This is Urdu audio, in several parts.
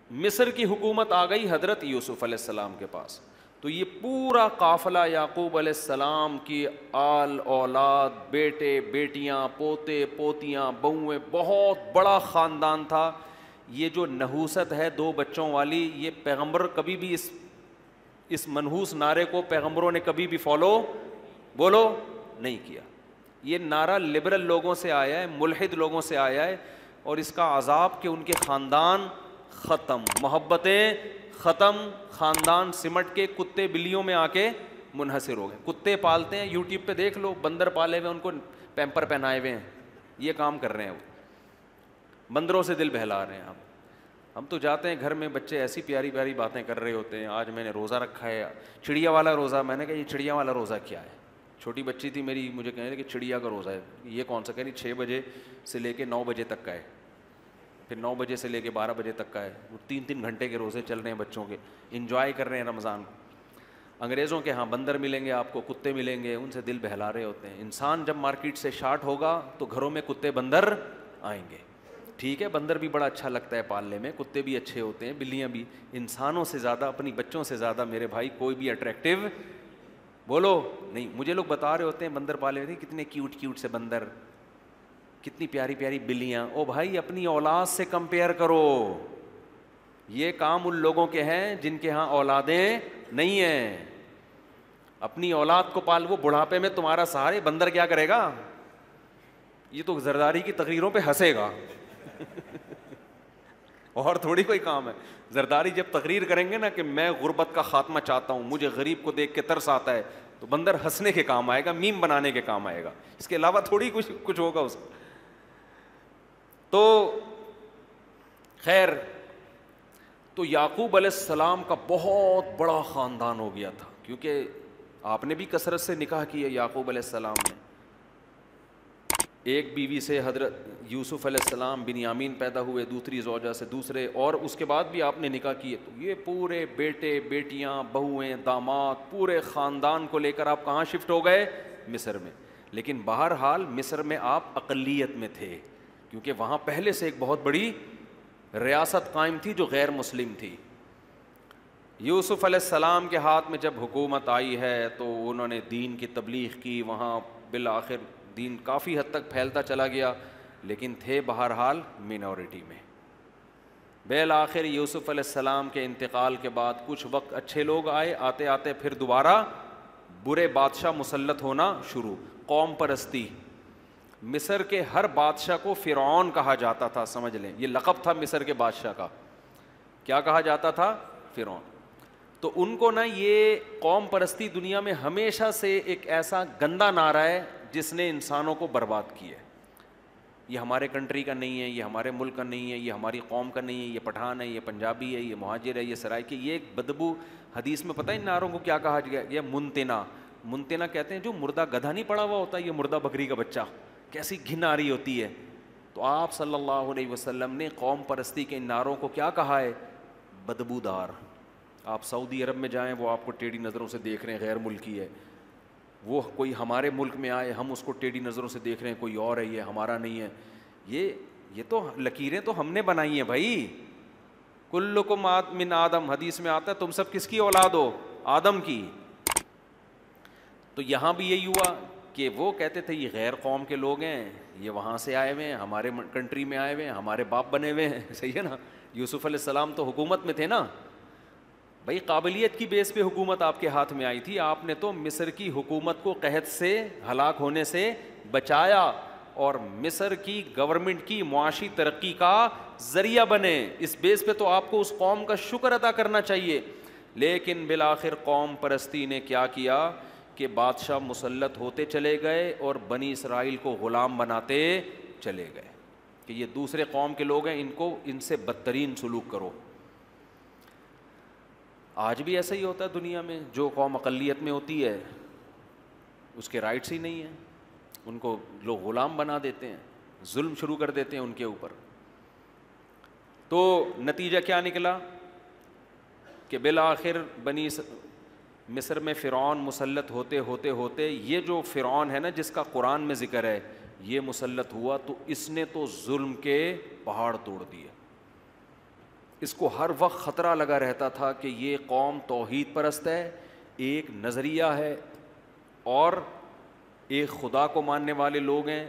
مصر کی حکومت آ گئی حضرت یوسف علیہ السلام کے پاس. تو یہ پورا قافلہ یعقوب علیہ السلام کی آل اولاد, بیٹے بیٹیاں, پوتے پوتیاں, بہویں, بہت بڑا خاندان تھا. یہ جو نحوست ہے 2 بچوں والی, یہ پیغمبر کبھی بھی اس منحوس نعرے کو پیغمبروں نے کبھی بھی فالو بولو نہیں کیا. یہ نعرہ لبرل لوگوں سے آیا ہے, ملحد لوگوں سے آیا ہے, اور اس کا عذاب کہ ان کے خاندان ختم, محبتیں ختم, خاندان سمٹ کے کتے بلیوں میں آ کے منحصر ہو گئے. کتے پالتے ہیں, یوٹیوب پہ دیکھ لو, بندر پالے ہوئے, ان کو پیمپر پہنائے ہوئے ہیں, یہ کام کر رہے ہیں, وہ بندروں سے دل بہلا رہے ہیں. ہم تو جاتے ہیں گھر میں, بچے ایسی پیاری پیاری باتیں کر رہے ہوتے ہیں. آج میں نے روزہ رکھا ہے, چڑیا والا روزہ. میں نے کہا یہ چڑیا والا روزہ کیا ہے؟ چھوٹی بچی تھی میری, مجھے کہنے لگی کہ چڑیا کا روزہ ہے. یہ کون سا؟ کہہ رہی 6 بجے سے لے کے 9 بجے تک کا ہے, پھر 9 بجے سے لے کے 12 بجے تک کا ہے. وہ 3 گھنٹے کے روزے چل رہے ہیں بچوں کے, انجوائے کر رہے ہیں رمضان کو. انگریزوں کے ہاں بندر ملیں گے آپ کو, کتے ملیں گے, ان سے دل بہلا رہے ہوتے ہیں. انسان جب مارکیٹ سے شارٹ ہوگا تو گھروں میں کتے بندر آئیں گے. ٹھیک ہے, بندر بھی بڑا اچھا لگتا ہے پالنے میں, کتے بھی اچھے ہوتے ہیں, بلیاں بھی. انسانوں سے زیادہ, اپنی بچوں سے زیادہ میرے بھائی کوئی بھی اٹریکٹیو بولو نہیں. مجھے لوگ بتا رہے ہوتے ہیں بندر پالے ہوتے ہیں, کتنے کیوٹ کیوٹ سے بندر, کتنی پیاری پیاری بلیاں. او بھائی اپنی اولاد سے کمپیئر کرو. یہ کام ان لوگوں کے ہیں جن کے ہاں اولادیں نہیں ہیں. اپنی اولاد کو پال, وہ بڑھاپے میں تمہارا سہارے, بندر کیا کرے گا؟ یہ تو زرداری کی تقریروں پہ ہنسے گا اور تھوڑی کوئی کام ہے. زرداری جب تقریر کریں گے نا کہ میں غربت کا خاتمہ چاہتا ہوں, مجھے غریب کو دیکھ کے ترس آتا ہے, تو بندر ہنسنے کے کام آئے گا, میم بنانے کے کام آئے گا, اس کے علاوہ تھوڑی کچھ ہوگا اس کا. تو خیر, تو یعقوب علیہ السلام کا بہت بڑا خاندان ہو گیا تھا, کیونکہ آپ نے بھی کثرت سے نکاح کیا یعقوب علیہ السلام نے. ایک بیوی سے حضرت یوسف علیہ السلام بنیامین پیدا ہوئے, دوسری زوجہ سے دوسرے, اور اس کے بعد بھی آپ نے نکاح کیے. تو یہ پورے بیٹے بیٹیاں بہویں داماد, پورے خاندان کو لے کر آپ کہاں شفٹ ہو گئے؟ مصر میں. لیکن بہرحال مصر میں آپ اقلیت میں تھے, کیونکہ وہاں پہلے سے ایک بہت بڑی ریاست قائم تھی جو غیر مسلم تھی. یوسف علیہ السلام کے ہاتھ میں جب حکومت آئی ہے تو انہوں نے دین کی تبلیغ کی, وہاں بالآخر دین کافی حد تک پھیلتا چلا گیا, لیکن تھے بہرحال مینورٹی میں. بالآخر یوسف علیہ السلام کے انتقال کے بعد کچھ وقت اچھے لوگ آئے, آتے آتے پھر دوبارہ برے بادشاہ مسلط ہونا شروع. قوم پرستی. مصر کے ہر بادشاہ کو فرعون کہا جاتا تھا, سمجھ لیں, یہ لقب تھا مصر کے بادشاہ کا. کیا کہا جاتا تھا؟ فرعون. تو ان کو نا یہ قوم پرستی دنیا میں ہمیشہ سے ایک ایسا گندا نعرہ ہے جس نے انسانوں کو برباد کیا ہے. یہ ہمارے کنٹری کا نہیں ہے, یہ ہمارے ملک کا نہیں ہے, یہ ہماری قوم کا نہیں ہے, یہ پٹھان ہے, یہ پنجابی ہے, یہ مہاجر ہے, یہ سرائکی. یہ ایک بدبو. حدیث میں پتہ ہے ان نعروں کو کیا کہا گیا؟ یہ منتنا. منتنا کہتے ہیں جو مردہ گدھا نہیں پڑا ہوا ہوتا, یہ مردہ بکری کا بچہ, کیسی گھن آ رہی ہوتی ہے. تو آپ صلی اللہ علیہ وسلم نے قوم پرستی کے ان نعروں کو کیا کہا ہے؟ بدبودار. آپ سعودی عرب میں جائیں, وہ آپ کو ٹیڑھی نظروں سے دیکھ رہے ہیں, غیر ملکی ہے. وہ کوئی ہمارے ملک میں آئے, ہم اس کو ٹیڑھی نظروں سے دیکھ رہے ہیں, کوئی اور ہے, یہ ہمارا نہیں ہے. یہ تو لکیریں تو ہم نے بنائی ہیں بھائی. کلکم من آدم, حدیث میں آتا ہے تم سب کس کی اولاد ہو؟ آدم کی. تو یہاں بھی یہی ہوا کہ وہ کہتے تھے یہ غیر قوم کے لوگ ہیں, یہ وہاں سے آئے ہوئے ہیں, ہمارے کنٹری میں آئے ہوئے ہیں, ہمارے باپ بنے ہوئے ہیں. صحیح ہے نا. یوسف علیہ السلام تو حکومت میں تھے نا بھائی, قابلیت کی بیس پہ حکومت آپ کے ہاتھ میں آئی تھی. آپ نے تو مصر کی حکومت کو قحط سے, ہلاک ہونے سے بچایا, اور مصر کی گورنمنٹ کی معاشی ترقی کا ذریعہ بنے. اس بیس پہ تو آپ کو اس قوم کا شکر ادا کرنا چاہیے. لیکن بالآخر قوم پرستی نے کیا کیا کہ بادشاہ مسلط ہوتے چلے گئے اور بنی اسرائیل کو غلام بناتے چلے گئے کہ یہ دوسرے قوم کے لوگ ہیں, ان سے بدترین سلوک کرو. آج بھی ایسا ہی ہوتا ہے دنیا میں. جو قوم اقلیت میں ہوتی ہے اس کے رائٹس ہی نہیں ہیں, ان کو لوگ غلام بنا دیتے ہیں, ظلم شروع کر دیتے ہیں ان کے اوپر. تو نتیجہ کیا نکلا کہ بالآخر مصر میں فرعون مسلط ہوتے ہوتے ہوتے یہ جو فرعون ہے نا جس کا قرآن میں ذکر ہے, یہ مسلط ہوا تو اس نے تو ظلم کے پہاڑ توڑ دیے. اس کو ہر وقت خطرہ لگا رہتا تھا کہ یہ قوم توحید پرست ہے، ایک نظریہ ہے اور ایک خدا کو ماننے والے لوگ ہیں،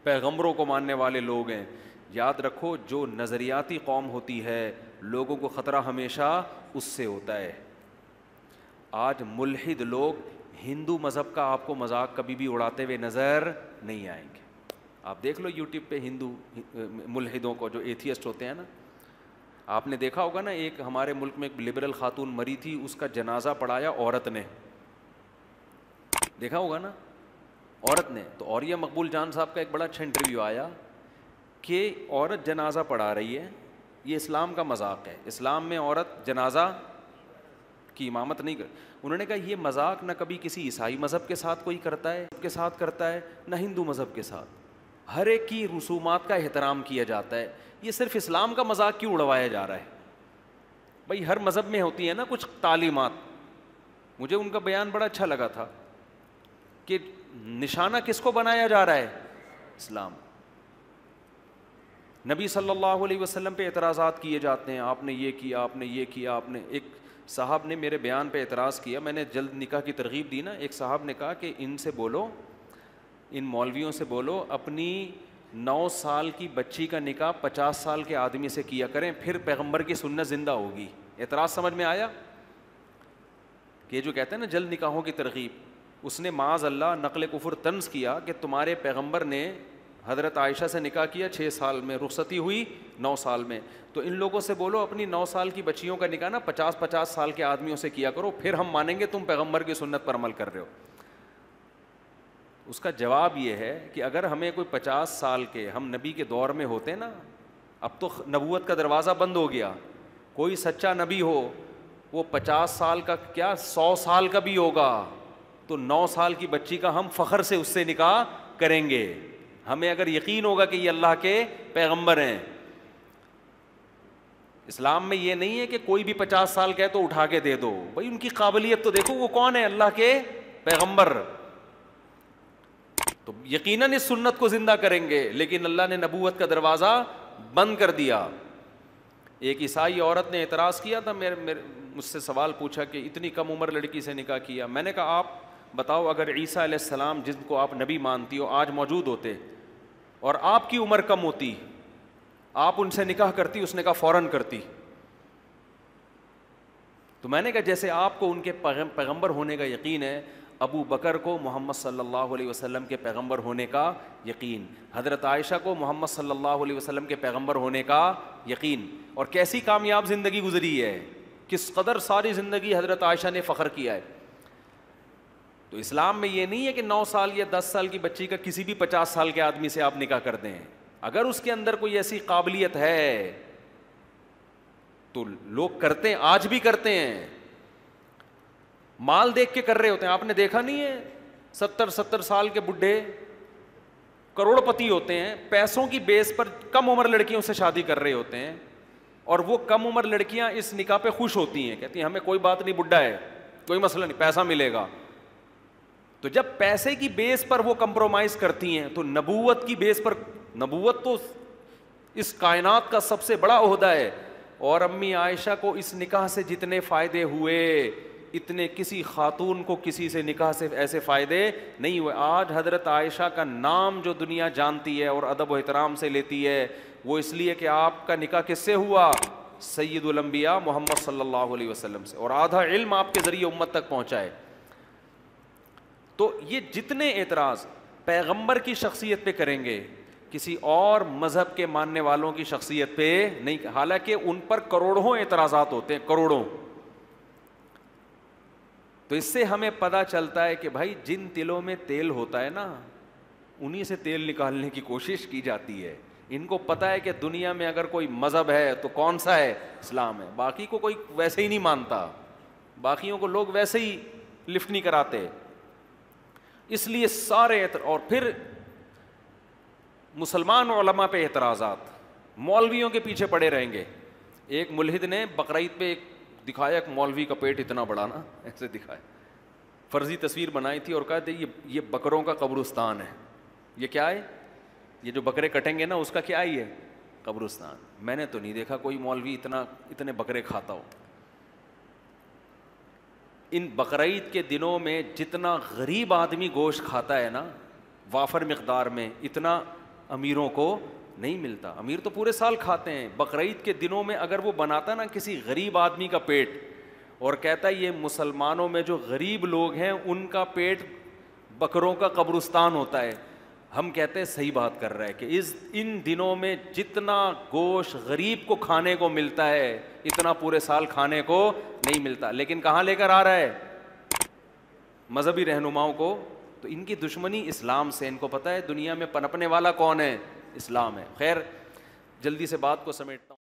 پیغمبروں کو ماننے والے لوگ ہیں۔ یاد رکھو جو نظریاتی قوم ہوتی ہے لوگوں کو خطرہ ہمیشہ اس سے ہوتا ہے۔ آج ملحد لوگ ہندو مذہب کا آپ کو مذاق کبھی بھی اڑاتے ہوئے نظر نہیں آئیں گے۔ آپ دیکھ لو یوٹیوب پہ ہندو ملحدوں کو جو ایتھیسٹ ہوتے ہیں نا، آپ نے دیکھا ہوگا نا، ایک ہمارے ملک میں ایک لبرل خاتون مری تھی، اس کا جنازہ پڑھایا عورت نے، دیکھا ہوگا نا، عورت نے۔ تو اور یہ مقبول جان صاحب کا ایک بڑا اچھا انٹرویو آیا کہ عورت جنازہ پڑھا رہی ہے، یہ اسلام کا مذاق ہے، اسلام میں عورت جنازہ کی امامت نہیں کر۔ انہوں نے کہا یہ مذاق نہ کبھی کسی عیسائی مذہب کے ساتھ کوئی کرتا ہے نہ ہندو مذہب کے ساتھ، ہر ایک کی رسومات کا احترام کیا جاتا ہے، یہ صرف اسلام کا مذاق کیوں اڑوایا جا رہا ہے؟ بھائی ہر مذہب میں ہوتی ہیں نا کچھ تعلیمات۔ مجھے ان کا بیان بڑا اچھا لگا تھا کہ نشانہ کس کو بنایا جا رہا ہے؟ اسلام۔ نبی صلی اللہ علیہ وسلم پہ اعتراضات کیے جاتے ہیں، آپ نے یہ کیا، آپ نے یہ کیا، آپ نے۔ ایک صاحب نے میرے بیان پہ اعتراض کیا، میں نے جلد نکاح کی ترغیب دی نا، ایک صاحب نے کہا کہ ان سے بولو، ان مولویوں سے بولو اپنی 9 سال کی بچی کا نکاح 50 سال کے آدمی سے کیا کریں، پھر پیغمبر کی سنت زندہ ہوگی۔ اعتراض سمجھ میں آیا؟ کہ جو کہتے ہیں نا جلد نکاحوں کی ترغیب، اس نے معاذ اللہ نقل کفر طنز کیا کہ تمہارے پیغمبر نے حضرت عائشہ سے نکاح کیا 6 سال میں، رخصتی ہوئی 9 سال میں، تو ان لوگوں سے بولو اپنی 9 سال کی بچیوں کا نکاح نا 50 سال کے آدمیوں سے کیا کرو، پھر ہم مانیں گے تم پیغمبر کی سنت پر عمل کر رہے ہو۔ اس کا جواب یہ ہے کہ اگر ہمیں کوئی 50 سال کے، ہم نبی کے دور میں ہوتے نا، اب تو نبوت کا دروازہ بند ہو گیا، کوئی سچا نبی ہو وہ 50 سال کا کیا 100 سال کا بھی ہوگا تو 9 سال کی بچی کا ہم فخر سے اس سے نکاح کریں گے، ہمیں اگر یقین ہوگا کہ یہ اللہ کے پیغمبر ہیں۔ اسلام میں یہ نہیں ہے کہ کوئی بھی 50 سال کا ہے تو اٹھا کے دے دو، بھائی ان کی قابلیت تو دیکھو، وہ کون ہے؟ اللہ کے پیغمبر۔ تو یقیناً اس سنت کو زندہ کریں گے، لیکن اللہ نے نبوت کا دروازہ بند کر دیا۔ ایک عیسائی عورت نے اعتراض کیا تھا، مجھ سے سوال پوچھا کہ اتنی کم عمر لڑکی سے نکاح کیا۔ میں نے کہا آپ بتاؤ اگر عیسیٰ علیہ السلام جن کو آپ نبی مانتی ہو آج موجود ہوتے اور آپ کی عمر کم ہوتی، آپ ان سے نکاح کرتی؟ اس نے کہا فوراً کرتی۔ تو میں نے کہا جیسے آپ کو ان کے پیغمبر ہونے کا یقین ہے، ابو بکر کو محمد صلی اللہ علیہ وسلم کے پیغمبر ہونے کا یقین، حضرت عائشہ کو محمد صلی اللہ علیہ وسلم کے پیغمبر ہونے کا یقین، اور کیسی کامیاب زندگی گزری ہے، کس قدر ساری زندگی حضرت عائشہ نے فخر کیا ہے۔ تو اسلام میں یہ نہیں ہے کہ 9 سال یا 10 سال کی بچی کا کسی بھی 50 سال کے آدمی سے آپ نکاح کر دیں، اگر اس کے اندر کوئی ایسی قابلیت ہے تو لوگ کرتے ہیں، آج بھی کرتے ہیں، مال دیکھ کے کر رہے ہوتے ہیں۔ آپ نے دیکھا نہیں ہے 70 سال کے بڈھے کروڑ پتی ہوتے ہیں، پیسوں کی بیس پر کم عمر لڑکیوں سے شادی کر رہے ہوتے ہیں، اور وہ کم عمر لڑکیاں اس نکاح پہ خوش ہوتی ہیں، کہتی ہیں ہمیں کوئی بات نہیں، بڈھا ہے کوئی مسئلہ نہیں، پیسہ ملے گا۔ تو جب پیسے کی بیس پر وہ کمپرومائز کرتی ہیں تو نبوت کی بیس پر، نبوت تو اس کائنات کا سب سے بڑا عہدہ ہے، اور امی عائشہ کو اس نکاح سے جتنے فائدے ہوئے اتنے کسی خاتون کو کسی سے نکاح سے ایسے فائدے نہیں ہوئے۔ آج حضرت عائشہ کا نام جو دنیا جانتی ہے اور ادب و احترام سے لیتی ہے، وہ اس لیے کہ آپ کا نکاح کس سے ہوا؟ سید الانبیاء محمد صلی اللہ علیہ وسلم سے، اور آدھا علم آپ کے ذریعے امت تک پہنچا ہے۔ تو یہ جتنے اعتراض پیغمبر کی شخصیت پہ کریں گے، کسی اور مذہب کے ماننے والوں کی شخصیت پہ نہیں، حالانکہ ان پر کروڑوں اعتراضات ہوتے ہیں، کروڑوں۔ تو اس سے ہمیں پتہ چلتا ہے کہ بھائی جن تلوں میں تیل ہوتا ہے نا، انہی سے تیل نکالنے کی کوشش کی جاتی ہے۔ ان کو پتہ ہے کہ دنیا میں اگر کوئی مذہب ہے تو کون سا ہے؟ اسلام ہے، باقی کو کوئی ویسے ہی نہیں مانتا، باقیوں کو لوگ ویسے ہی لفٹ نہیں کراتے، اس لیے سارے اور پھر مسلمان علماء پہ اعتراضات، مولویوں کے پیچھے پڑے رہیں گے۔ ایک ملحد نے بقرعید پہ ایک دکھایا، ایک مولوی کا پیٹ اتنا بڑا نا، ایسے دکھایا، فرضی تصویر بنائی تھی اور کہا تھا یہ بکروں کا قبرستان ہے۔ یہ کیا ہے؟ یہ جو بکرے کٹیں گے نا اس کا کیا ہی ہے؟ قبرستان. میں نے تو نہیں دیکھا کوئی مولوی اتنے بکرے کھاتا ہو. ان بقرعید کے دنوں میں جتنا غریب آدمی گوشت کھاتا ہے نا وافر مقدار میں, اتنا امیروں کو نہیں ملتا. امیر تو پورے سال کھاتے ہیں. بقرعید کے دنوں میں اگر وہ بناتا نا کسی غریب آدمی کا پیٹ اور کہتا ہے یہ مسلمانوں میں جو غریب لوگ ہیں ان کا پیٹ بکروں کا قبرستان ہوتا ہے, ہم کہتے ہیں صحیح بات کر رہا ہے کہ ان دنوں میں جتنا گوشت غریب کو کھانے کو ملتا ہے اتنا پورے سال کھانے کو نہیں ملتا. لیکن کہاں لے کر آ رہا ہے؟ مذہبی رہنماؤں کو. تو ان کی دشمنی اسلام سے, ان کو پتہ ہے دنیا میں پنپنے والا کون ہے؟ اسلام ہے. خیر جلدی سے بات کو سمیٹتا ہوں.